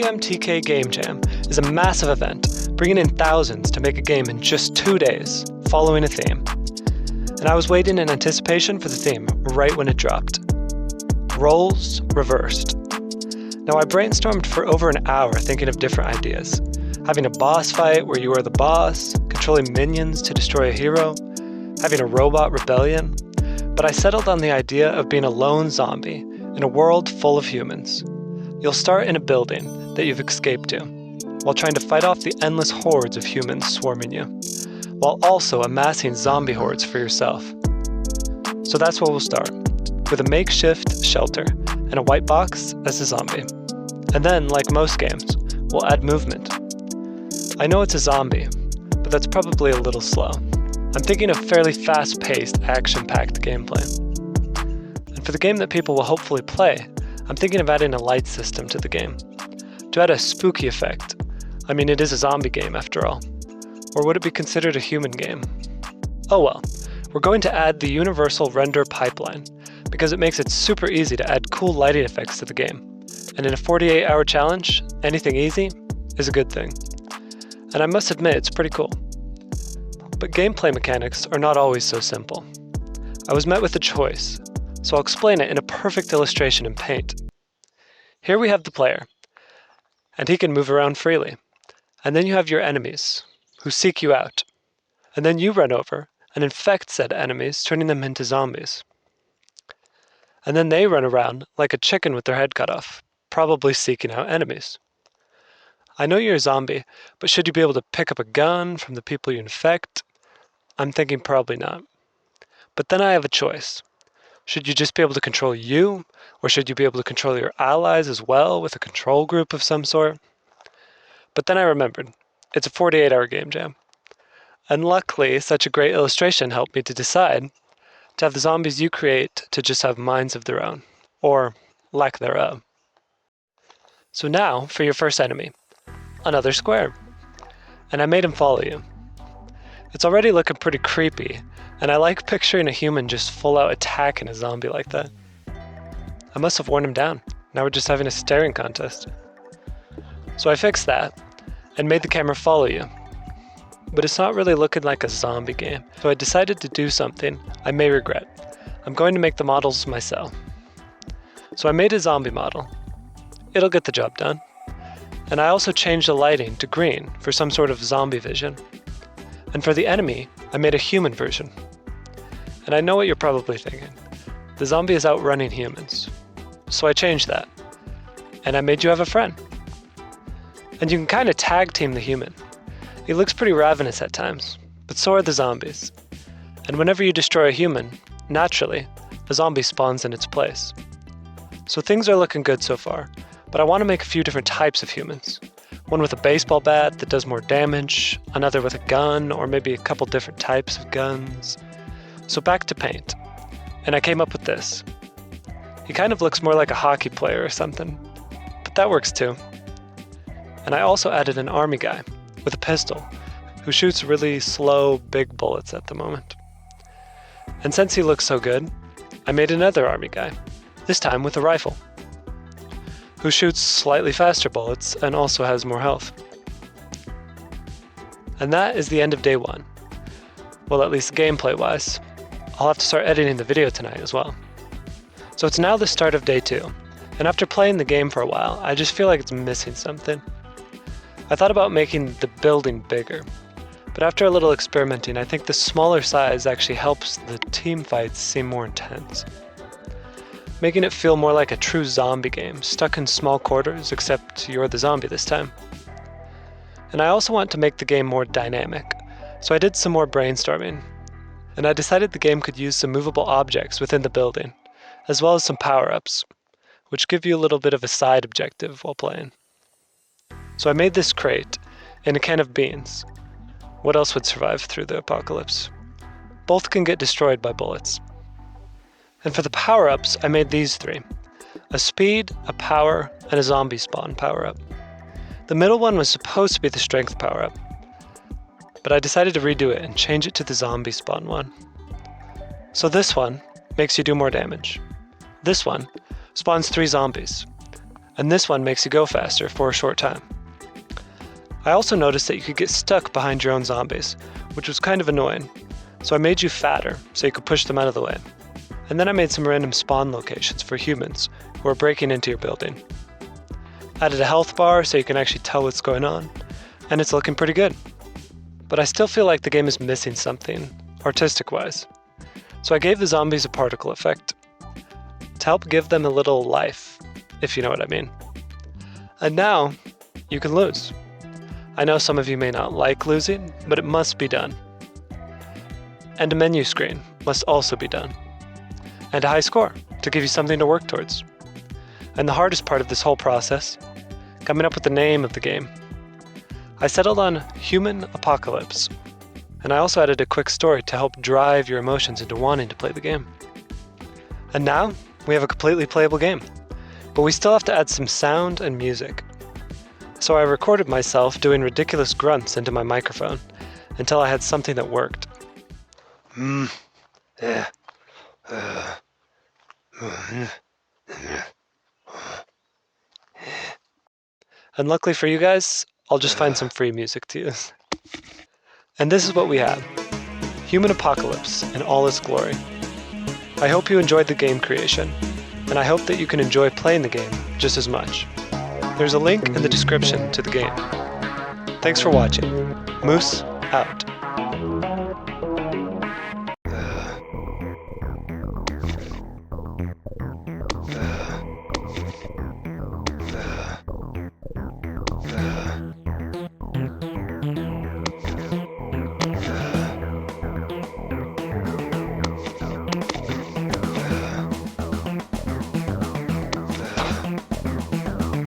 GMTK Game Jam is a massive event, bringing in thousands to make a game in just 2 days, following a theme. And I was waiting in anticipation for the theme right when it dropped. Roles reversed. Now I brainstormed for over an hour thinking of different ideas. Having a boss fight where you are the boss, controlling minions to destroy a hero, having a robot rebellion, but I settled on the idea of being a lone zombie in a world full of humans. You'll start in a building that you've escaped to, while trying to fight off the endless hordes of humans swarming you, while also amassing zombie hordes for yourself. So that's where we'll start, with a makeshift shelter and a white box as a zombie. And then, like most games, we'll add movement. I know it's a zombie, but that's probably a little slow. I'm thinking of fairly fast-paced, action-packed gameplay. And for the game that people will hopefully play, I'm thinking of adding a light system to the game. To add a spooky effect. I mean, it is a zombie game after all. Or would it be considered a human game? Oh well, we're going to add the universal render pipeline, because it makes it super easy to add cool lighting effects to the game. And in a 48-hour challenge, anything easy is a good thing. And I must admit, it's pretty cool. But gameplay mechanics are not always so simple. I was met with a choice, so I'll explain it in a perfect illustration in Paint. Here we have the player, and he can move around freely. And then you have your enemies, who seek you out. And then you run over and infect said enemies, turning them into zombies. And then they run around like a chicken with their head cut off, probably seeking out enemies. I know you're a zombie, but should you be able to pick up a gun from the people you infect? I'm thinking probably not. But then I have a choice. Should you just be able to control you, or should you be able to control your allies as well with a control group of some sort? But then I remembered, it's a 48-hour game jam. And luckily, such a great illustration helped me to decide to have the zombies you create to just have minds of their own, or lack thereof. So now, for your first enemy. Another square. And I made him follow you. It's already looking pretty creepy, and I like picturing a human just full out attacking a zombie like that. I must have worn him down. Now we're just having a staring contest. So I fixed that, and made the camera follow you. But it's not really looking like a zombie game, so I decided to do something I may regret. I'm going to make the models myself. So I made a zombie model. It'll get the job done. And I also changed the lighting to green for some sort of zombie vision. And for the enemy, I made a human version. And I know what you're probably thinking. The zombie is outrunning humans. So I changed that. And I made you have a friend. And you can kind of tag team the human. He looks pretty ravenous at times, but so are the zombies. And whenever you destroy a human, naturally, a zombie spawns in its place. So things are looking good so far. But I want to make a few different types of humans. One with a baseball bat that does more damage, another with a gun, or maybe a couple different types of guns. So back to Paint. And I came up with this. He kind of looks more like a hockey player or something. But that works too. And I also added an army guy with a pistol who shoots really slow, big bullets at the moment. And since he looks so good, I made another army guy, this time with a rifle, who shoots slightly faster bullets and also has more health. And that is the end of day 1. Well, at least gameplay-wise. I'll have to start editing the video tonight as well. So it's now the start of day 2, and after playing the game for a while, I just feel like it's missing something. I thought about making the building bigger, but after a little experimenting, I think the smaller size actually helps the team fights seem more intense, making it feel more like a true zombie game, stuck in small quarters, except you're the zombie this time. And I also want to make the game more dynamic, so I did some more brainstorming, and I decided the game could use some movable objects within the building, as well as some power-ups, which give you a little bit of a side objective while playing. So I made this crate and a can of beans. What else would survive through the apocalypse? Both can get destroyed by bullets. And for the power-ups, I made these 3. A speed, a power, and a zombie spawn power-up. The middle one was supposed to be the strength power-up, but I decided to redo it and change it to the zombie spawn one. So this one makes you do more damage. This one spawns 3 zombies, and this one makes you go faster for a short time. I also noticed that you could get stuck behind your own zombies, which was kind of annoying, so I made you fatter so you could push them out of the way. And then I made some random spawn locations for humans who are breaking into your building. Added a health bar so you can actually tell what's going on, and it's looking pretty good. But I still feel like the game is missing something, artistic-wise. So I gave the zombies a particle effect to help give them a little life, if you know what I mean. And now, you can lose. I know some of you may not like losing, but it must be done. And a menu screen must also be done. And a high score to give you something to work towards. And the hardest part of this whole process, coming up with the name of the game. I settled on Human Apocalypse, and I also added a quick story to help drive your emotions into wanting to play the game. And now, we have a completely playable game, but we still have to add some sound and music. So I recorded myself doing ridiculous grunts into my microphone until I had something that worked. And luckily for you guys, I'll just find some free music to use. And this is what we have. Human Apocalypse in all its glory. I hope you enjoyed the game creation, and I hope that you can enjoy playing the game just as much. There's a link in the description to the game. Thanks for watching. Moose, out.